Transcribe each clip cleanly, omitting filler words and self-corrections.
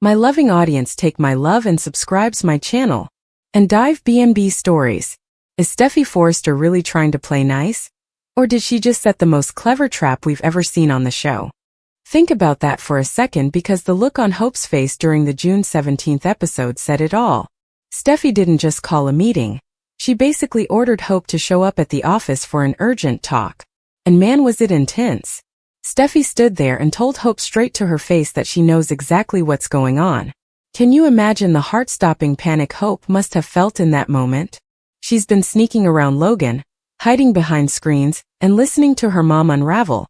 My loving audience take my love and subscribes my channel. And dive B&B stories. Is Steffy Forrester really trying to play nice? Or did she just set the most clever trap we've ever seen on the show? Think about that for a second because the look on Hope's face during the June 17th episode said it all. Steffy didn't just call a meeting. She basically ordered Hope to show up at the office for an urgent talk. And man was it intense. Steffy stood there and told Hope straight to her face that she knows exactly what's going on. Can you imagine the heart-stopping panic Hope must have felt in that moment? She's been sneaking around Logan, hiding behind screens, and listening to her mom unravel,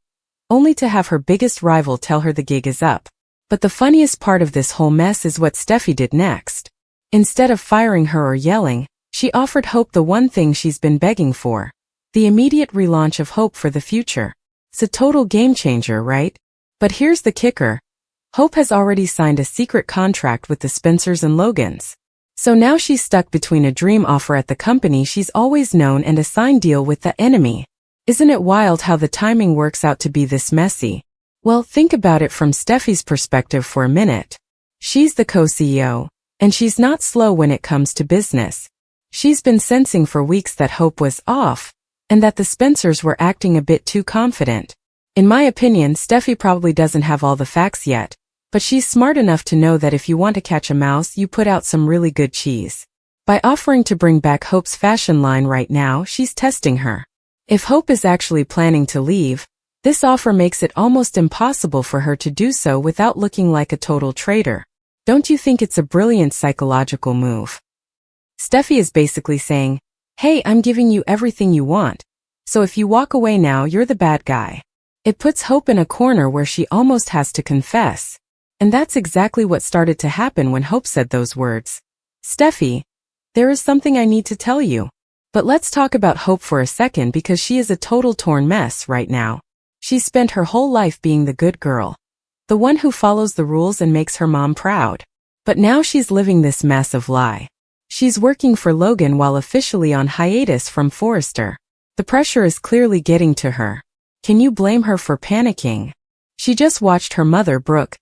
only to have her biggest rival tell her the gig is up. But the funniest part of this whole mess is what Steffy did next. Instead of firing her or yelling, she offered Hope the one thing she's been begging for. The immediate relaunch of Hope for the future. It's a total game changer, right? But here's the kicker. Hope has already signed a secret contract with the Spencers and Logans. So now she's stuck between a dream offer at the company she's always known and a signed deal with the enemy. Isn't it wild how the timing works out to be this messy? Well, think about it from Steffy's perspective for a minute. She's the co-CEO, and she's not slow when it comes to business. She's been sensing for weeks that Hope was off, and that the Spencers were acting a bit too confident. In my opinion, Steffy probably doesn't have all the facts yet, but she's smart enough to know that if you want to catch a mouse, you put out some really good cheese. By offering to bring back Hope's fashion line right now, she's testing her. If Hope is actually planning to leave, this offer makes it almost impossible for her to do so without looking like a total traitor. Don't you think it's a brilliant psychological move? Steffy is basically saying, hey, I'm giving you everything you want, so if you walk away now, you're the bad guy. It puts Hope in a corner where she almost has to confess. And that's exactly what started to happen when Hope said those words. Steffy, there is something I need to tell you. But let's talk about Hope for a second because she is a total torn mess right now. She's spent her whole life being the good girl. The one who follows the rules and makes her mom proud. But now she's living this massive lie. She's working for Logan while officially on hiatus from Forrester. The pressure is clearly getting to her. Can you blame her for panicking? She just watched her mother, Brooke,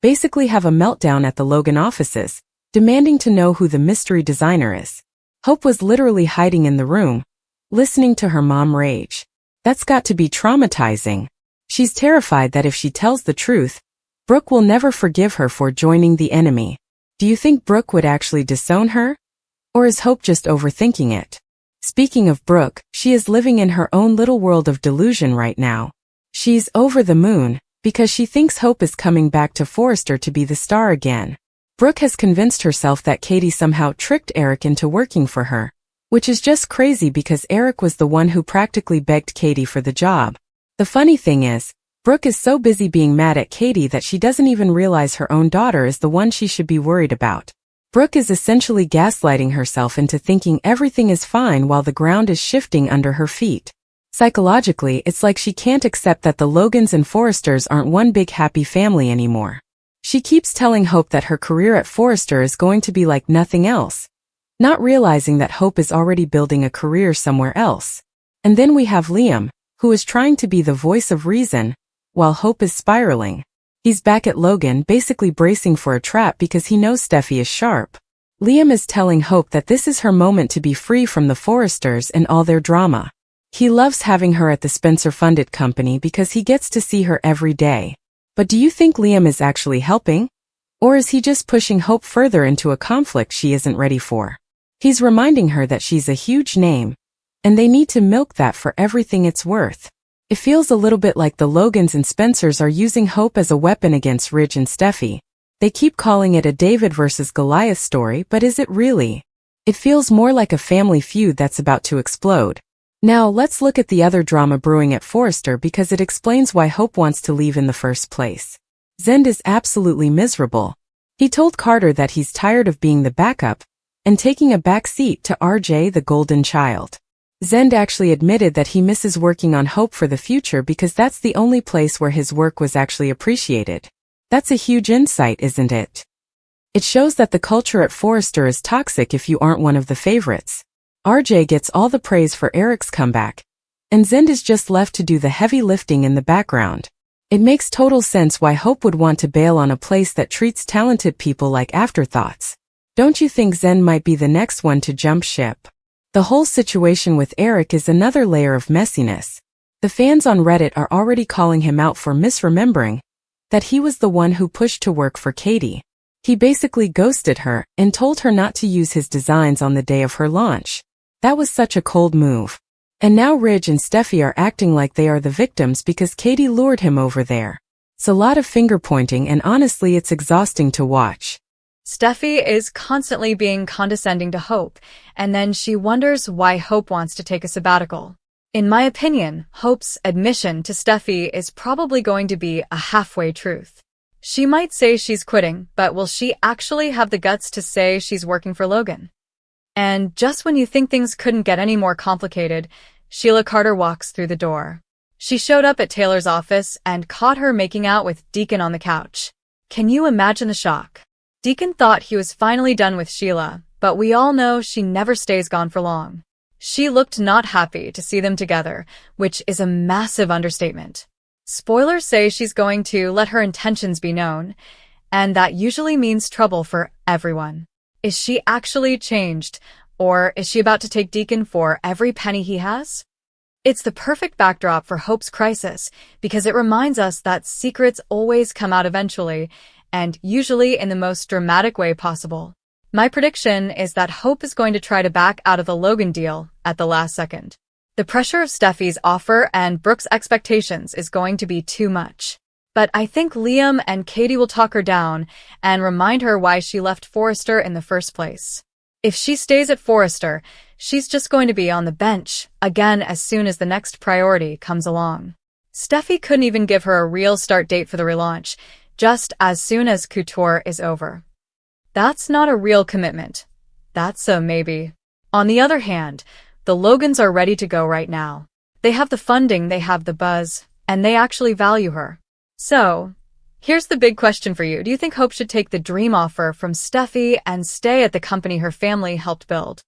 basically have a meltdown at the Logan offices, demanding to know who the mystery designer is. Hope was literally hiding in the room, listening to her mom rage. That's got to be traumatizing. She's terrified that if she tells the truth, Brooke will never forgive her for joining the enemy. Do you think Brooke would actually disown her? Or is Hope just overthinking it? Speaking of Brooke, she is living in her own little world of delusion right now. She's over the moon, because she thinks Hope is coming back to Forrester to be the star again. Brooke has convinced herself that Katie somehow tricked Eric into working for her, which is just crazy because Eric was the one who practically begged Katie for the job. The funny thing is, Brooke is so busy being mad at Katie that she doesn't even realize her own daughter is the one she should be worried about. Brooke is essentially gaslighting herself into thinking everything is fine while the ground is shifting under her feet. Psychologically, it's like she can't accept that the Logans and Forresters aren't one big happy family anymore. She keeps telling Hope that her career at Forrester is going to be like nothing else, not realizing that Hope is already building a career somewhere else. And then we have Liam, who is trying to be the voice of reason, while Hope is spiraling. He's back at Logan, basically bracing for a trap because he knows Steffy is sharp. Liam is telling Hope that this is her moment to be free from the Forresters and all their drama. He loves having her at the Spencer-funded company because he gets to see her every day. But do you think Liam is actually helping? Or is he just pushing Hope further into a conflict she isn't ready for? He's reminding her that she's a huge name, and they need to milk that for everything it's worth. It feels a little bit like the Logans and Spencers are using Hope as a weapon against Ridge and Steffy. They keep calling it a David versus Goliath story, but is it really? It feels more like a family feud that's about to explode. Now let's look at the other drama brewing at Forrester because it explains why Hope wants to leave in the first place. Zend is absolutely miserable. He told Carter that he's tired of being the backup and taking a back seat to RJ the golden child. Zend actually admitted that he misses working on Hope for the future because that's the only place where his work was actually appreciated. That's a huge insight, isn't it? It shows that the culture at Forrester is toxic if you aren't one of the favorites. RJ gets all the praise for Eric's comeback, and Zend is just left to do the heavy lifting in the background. It makes total sense why Hope would want to bail on a place that treats talented people like afterthoughts. Don't you think Zen might be the next one to jump ship? The whole situation with Eric is another layer of messiness. The fans on Reddit are already calling him out for misremembering that he was the one who pushed to work for Katie. He basically ghosted her and told her not to use his designs on the day of her launch. That was such a cold move. And now Ridge and Steffy are acting like they are the victims because Katie lured him over there. It's a lot of finger pointing, and honestly it's exhausting to watch. Steffy is constantly being condescending to Hope, and then she wonders why Hope wants to take a sabbatical. In my opinion, Hope's admission to Steffy is probably going to be a halfway truth. She might say she's quitting, but will she actually have the guts to say she's working for Logan? And just when you think things couldn't get any more complicated, Sheila Carter walks through the door. She showed up at Taylor's office and caught her making out with Deacon on the couch. Can you imagine the shock? Deacon thought he was finally done with Sheila, but we all know she never stays gone for long. She looked not happy to see them together, which is a massive understatement. Spoilers say she's going to let her intentions be known, and that usually means trouble for everyone. Is she actually changed, or is she about to take Deacon for every penny he has? It's the perfect backdrop for Hope's crisis because it reminds us that secrets always come out eventually, and usually in the most dramatic way possible. My prediction is that Hope is going to try to back out of the Logan deal at the last second. The pressure of Steffy's offer and Brooke's expectations is going to be too much. But I think Liam and Katie will talk her down and remind her why she left Forrester in the first place. If she stays at Forrester, she's just going to be on the bench again as soon as the next priority comes along. Steffy couldn't even give her a real start date for the relaunch, just as soon as Couture is over. That's not a real commitment. That's a maybe. On the other hand, the Logans are ready to go right now. They have the funding, they have the buzz, and they actually value her. So, here's the big question for you. Do you think Hope should take the dream offer from Steffy and stay at the company her family helped build?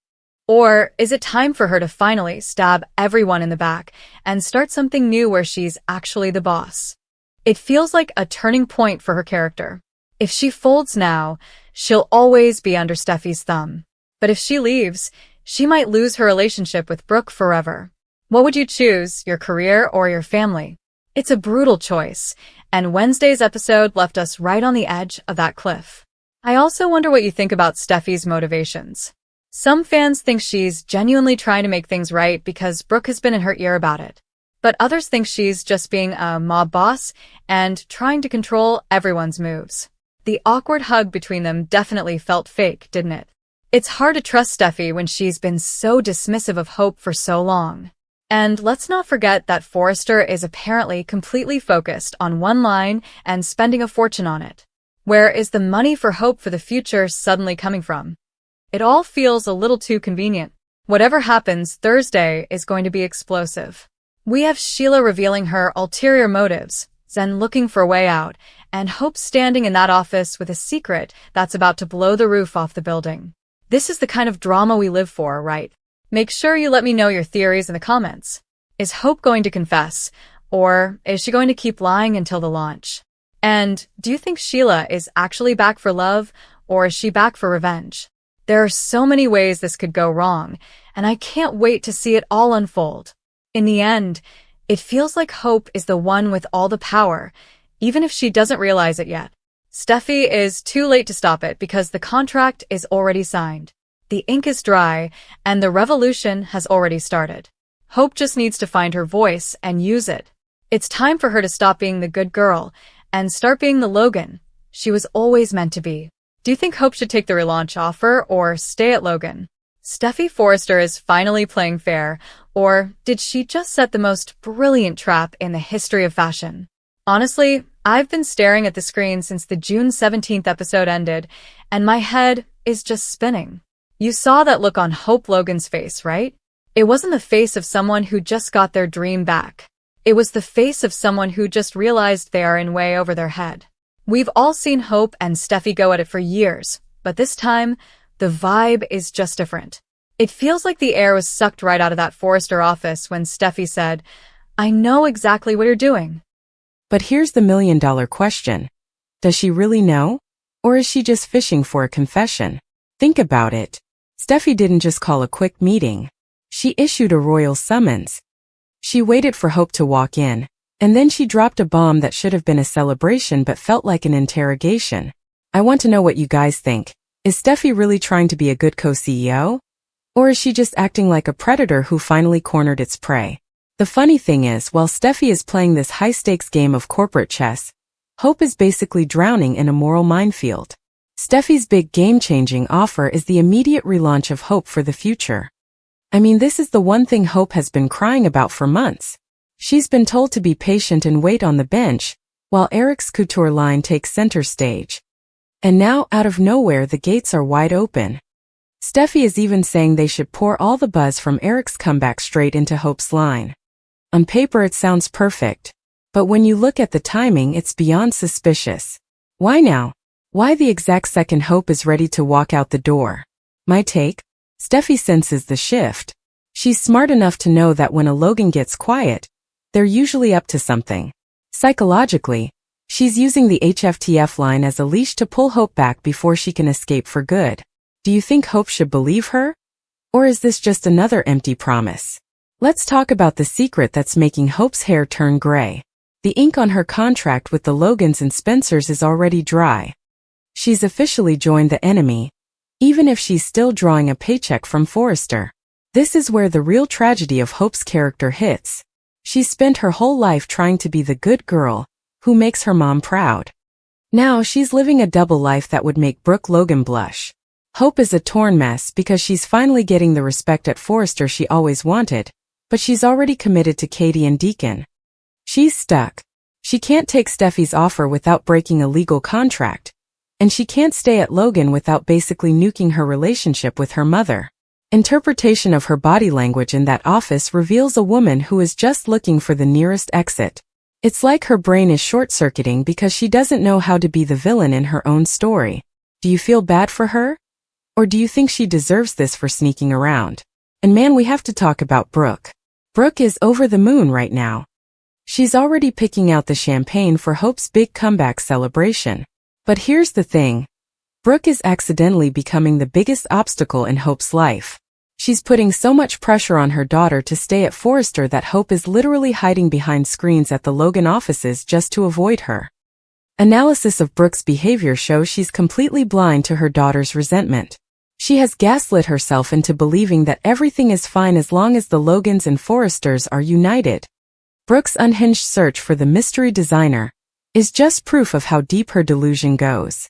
Or is it time for her to finally stab everyone in the back and start something new where she's actually the boss? It feels like a turning point for her character. If she folds now, she'll always be under Steffy's thumb. But if she leaves, she might lose her relationship with Brooke forever. What would you choose, your career or your family? It's a brutal choice, and Wednesday's episode left us right on the edge of that cliff. I also wonder what you think about Steffy's motivations. Some fans think she's genuinely trying to make things right because Brooke has been in her ear about it. But others think she's just being a mob boss and trying to control everyone's moves. The awkward hug between them definitely felt fake, didn't it? It's hard to trust Steffy when she's been so dismissive of Hope for so long. And let's not forget that Forrester is apparently completely focused on one line and spending a fortune on it. Where is the money for Hope for the future suddenly coming from? It all feels a little too convenient. Whatever happens, Thursday is going to be explosive. We have Sheila revealing her ulterior motives, Zen looking for a way out, and Hope standing in that office with a secret that's about to blow the roof off the building. This is the kind of drama we live for, right? Make sure you let me know your theories in the comments. Is Hope going to confess, or is she going to keep lying until the launch? And do you think Sheila is actually back for love, or is she back for revenge? There are so many ways this could go wrong, and I can't wait to see it all unfold. In the end, it feels like Hope is the one with all the power, even if she doesn't realize it yet. Steffy is too late to stop it because the contract is already signed. The ink is dry, and the revolution has already started. Hope just needs to find her voice and use it. It's time for her to stop being the good girl and start being the Logan she was always meant to be. Do you think Hope should take the relaunch offer or stay at Logan? Steffy Forrester is finally playing fair, or did she just set the most brilliant trap in the history of fashion? Honestly, I've been staring at the screen since the June 17th episode ended, and my head is just spinning. You saw that look on Hope Logan's face, right? It wasn't the face of someone who just got their dream back. It was the face of someone who just realized they are in way over their head. We've all seen Hope and Steffy go at it for years, but this time, the vibe is just different. It feels like the air was sucked right out of that Forrester office when Steffy said, "I know exactly what you're doing." But here's the million-dollar question. Does she really know? Or is she just fishing for a confession? Think about it. Steffy didn't just call a quick meeting. She issued a royal summons. She waited for Hope to walk in, and then she dropped a bomb that should have been a celebration but felt like an interrogation. I want to know what you guys think. Is Steffy really trying to be a good co-CEO? Or is she just acting like a predator who finally cornered its prey? The funny thing is, while Steffy is playing this high-stakes game of corporate chess, Hope is basically drowning in a moral minefield. Steffy's big game-changing offer is the immediate relaunch of Hope for the future. I mean, this is the one thing Hope has been crying about for months. She's been told to be patient and wait on the bench, while Eric's couture line takes center stage. And now, out of nowhere, the gates are wide open. Steffy is even saying they should pour all the buzz from Eric's comeback straight into Hope's line. On paper it sounds perfect, but when you look at the timing it's beyond suspicious. Why now? Why the exact second Hope is ready to walk out the door? My take? Steffy senses the shift. She's smart enough to know that when a Logan gets quiet, they're usually up to something. Psychologically, she's using the HFTF line as a leash to pull Hope back before she can escape for good. Do you think Hope should believe her? Or is this just another empty promise? Let's talk about the secret that's making Hope's hair turn gray. The ink on her contract with the Logans and Spencers is already dry. She's officially joined the enemy, even if she's still drawing a paycheck from Forrester. This is where the real tragedy of Hope's character hits. She's spent her whole life trying to be the good girl, who makes her mom proud. Now she's living a double life that would make Brooke Logan blush. Hope is a torn mess because she's finally getting the respect at Forrester she always wanted, but she's already committed to Katie and Deacon. She's stuck. She can't take Steffy's offer without breaking a legal contract, and she can't stay at Logan without basically nuking her relationship with her mother. Interpretation of her body language in that office reveals a woman who is just looking for the nearest exit. It's like her brain is short-circuiting because she doesn't know how to be the villain in her own story. Do you feel bad for her? Or do you think she deserves this for sneaking around? And man, we have to talk about Brooke. Brooke is over the moon right now. She's already picking out the champagne for Hope's big comeback celebration. But here's the thing. Brooke is accidentally becoming the biggest obstacle in Hope's life. She's putting so much pressure on her daughter to stay at Forrester that Hope is literally hiding behind screens at the Logan offices just to avoid her. Analysis of Brooke's behavior shows she's completely blind to her daughter's resentment. She has gaslit herself into believing that everything is fine as long as the Logans and Forresters are united. Brooke's unhinged search for the mystery designer is just proof of how deep her delusion goes.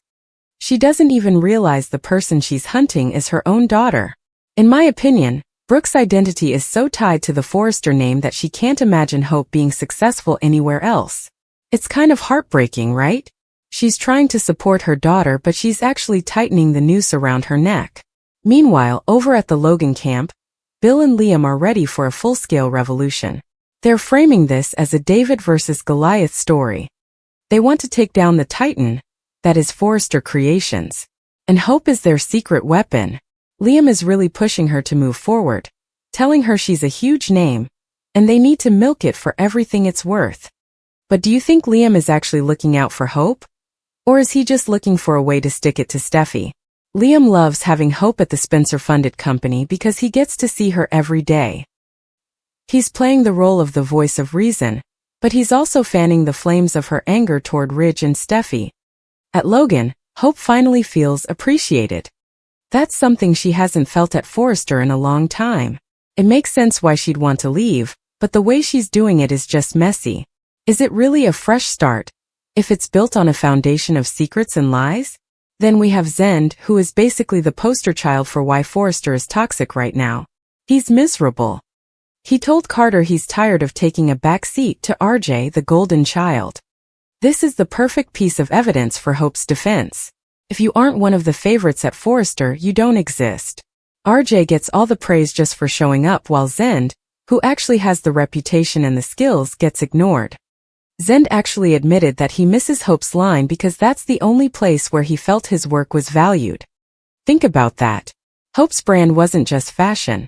She doesn't even realize the person she's hunting is her own daughter. In my opinion, Brooke's identity is so tied to the Forrester name that she can't imagine Hope being successful anywhere else. It's kind of heartbreaking, right? She's trying to support her daughter, but she's actually tightening the noose around her neck. Meanwhile, over at the Logan camp, Bill and Liam are ready for a full-scale revolution. They're framing this as a David versus Goliath story. They want to take down the Titan, that is Forrester Creations. And Hope is their secret weapon. Liam is really pushing her to move forward, telling her she's a huge name, and they need to milk it for everything it's worth. But do you think Liam is actually looking out for Hope? Or is he just looking for a way to stick it to Steffy? Liam loves having Hope at the Spencer-funded company because he gets to see her every day. He's playing the role of the voice of reason, but he's also fanning the flames of her anger toward Ridge and Steffy. At Logan, Hope finally feels appreciated. That's something she hasn't felt at Forrester in a long time. It makes sense why she'd want to leave, but the way she's doing it is just messy. Is it really a fresh start? If it's built on a foundation of secrets and lies? Then we have Zend, who is basically the poster child for why Forrester is toxic right now. He's miserable. He told Carter he's tired of taking a back seat to RJ, the golden child. This is the perfect piece of evidence for Hope's defense. If you aren't one of the favorites at Forrester, you don't exist. RJ gets all the praise just for showing up, while Zend, who actually has the reputation and the skills, gets ignored. Zend actually admitted that he misses Hope's line because that's the only place where he felt his work was valued. Think about that. Hope's brand wasn't just fashion.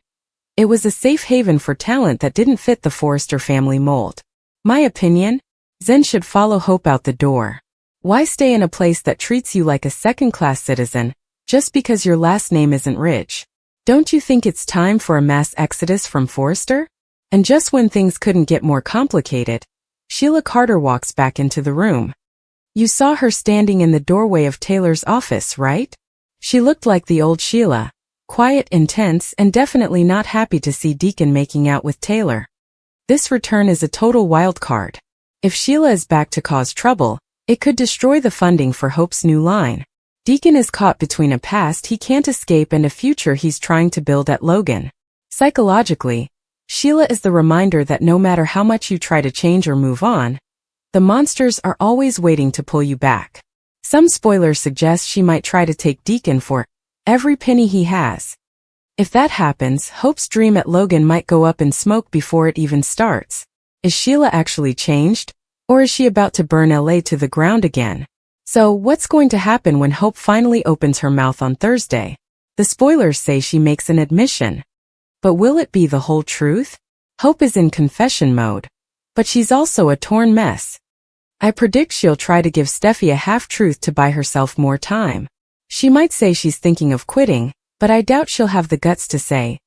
It was a safe haven for talent that didn't fit the Forrester family mold. My opinion? Zen should follow Hope out the door. Why stay in a place that treats you like a second-class citizen, just because your last name isn't rich? Don't you think it's time for a mass exodus from Forrester? And just when things couldn't get more complicated, Sheila Carter walks back into the room. You saw her standing in the doorway of Taylor's office, right? She looked like the old Sheila, quiet, intense, and definitely not happy to see Deacon making out with Taylor. This return is a total wild card. If Sheila is back to cause trouble, it could destroy the funding for Hope's new line. Deacon is caught between a past he can't escape and a future he's trying to build at Logan. Psychologically, Sheila is the reminder that no matter how much you try to change or move on, the monsters are always waiting to pull you back. Some spoilers suggest she might try to take Deacon for every penny he has. If that happens, Hope's dream at Logan might go up in smoke before it even starts. Is Sheila actually changed? Or is she about to burn LA to the ground again? So, what's going to happen when Hope finally opens her mouth on Thursday? The spoilers say she makes an admission. But will it be the whole truth? Hope is in confession mode. But she's also a torn mess. I predict she'll try to give Steffy a half-truth to buy herself more time. She might say she's thinking of quitting, but I doubt she'll have the guts to say,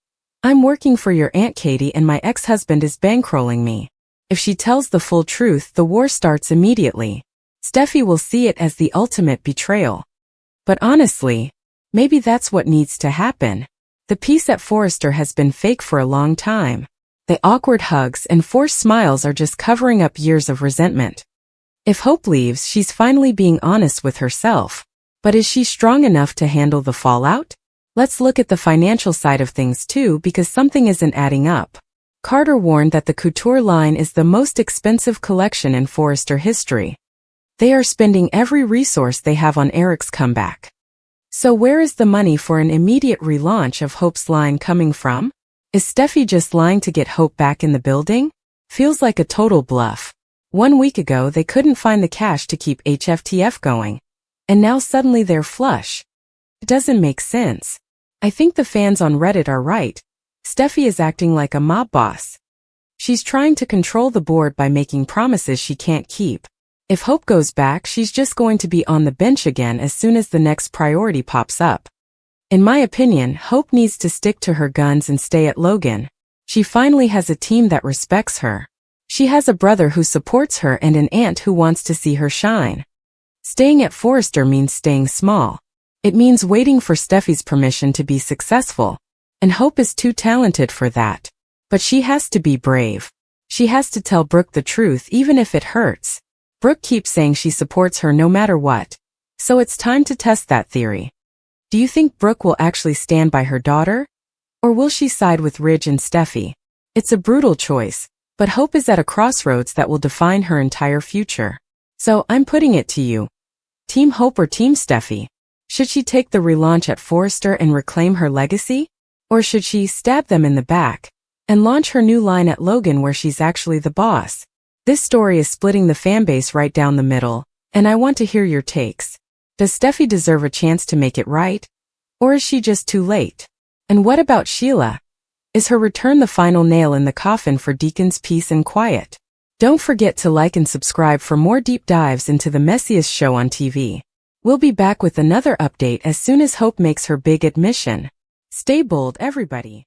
I'm working for your Aunt Katie and my ex-husband is bankrolling me. If she tells the full truth, the war starts immediately. Steffy will see it as the ultimate betrayal. But honestly, maybe that's what needs to happen. The peace at Forrester has been fake for a long time. The awkward hugs and forced smiles are just covering up years of resentment. If Hope leaves, she's finally being honest with herself. But is she strong enough to handle the fallout? Let's look at the financial side of things too, because something isn't adding up. Carter warned that the couture line is the most expensive collection in Forrester history. They are spending every resource they have on Eric's comeback. So where is the money for an immediate relaunch of Hope's line coming from? Is Steffy just lying to get Hope back in the building? Feels like a total bluff. 1 week ago they couldn't find the cash to keep HFTF going. And now suddenly they're flush. It doesn't make sense. I think the fans on Reddit are right. Steffy is acting like a mob boss. She's trying to control the board by making promises she can't keep. If Hope goes back, she's just going to be on the bench again as soon as the next priority pops up. In my opinion, Hope needs to stick to her guns and stay at Logan. She finally has a team that respects her. She has a brother who supports her and an aunt who wants to see her shine. Staying at Forrester means staying small. It means waiting for Steffy's permission to be successful. And Hope is too talented for that. But she has to be brave. She has to tell Brooke the truth even if it hurts. Brooke keeps saying she supports her no matter what. So it's time to test that theory. Do you think Brooke will actually stand by her daughter? Or will she side with Ridge and Steffy? It's a brutal choice, but Hope is at a crossroads that will define her entire future. So I'm putting it to you. Team Hope or Team Steffy? Should she take the relaunch at Forrester and reclaim her legacy? Or should she stab them in the back and launch her new line at Logan where she's actually the boss? This story is splitting the fanbase right down the middle, and I want to hear your takes. Does Steffy deserve a chance to make it right? Or is she just too late? And what about Sheila? Is her return the final nail in the coffin for Deacon's peace and quiet? Don't forget to like and subscribe for more deep dives into the messiest show on TV. We'll be back with another update as soon as Hope makes her big admission. Stay bold, everybody.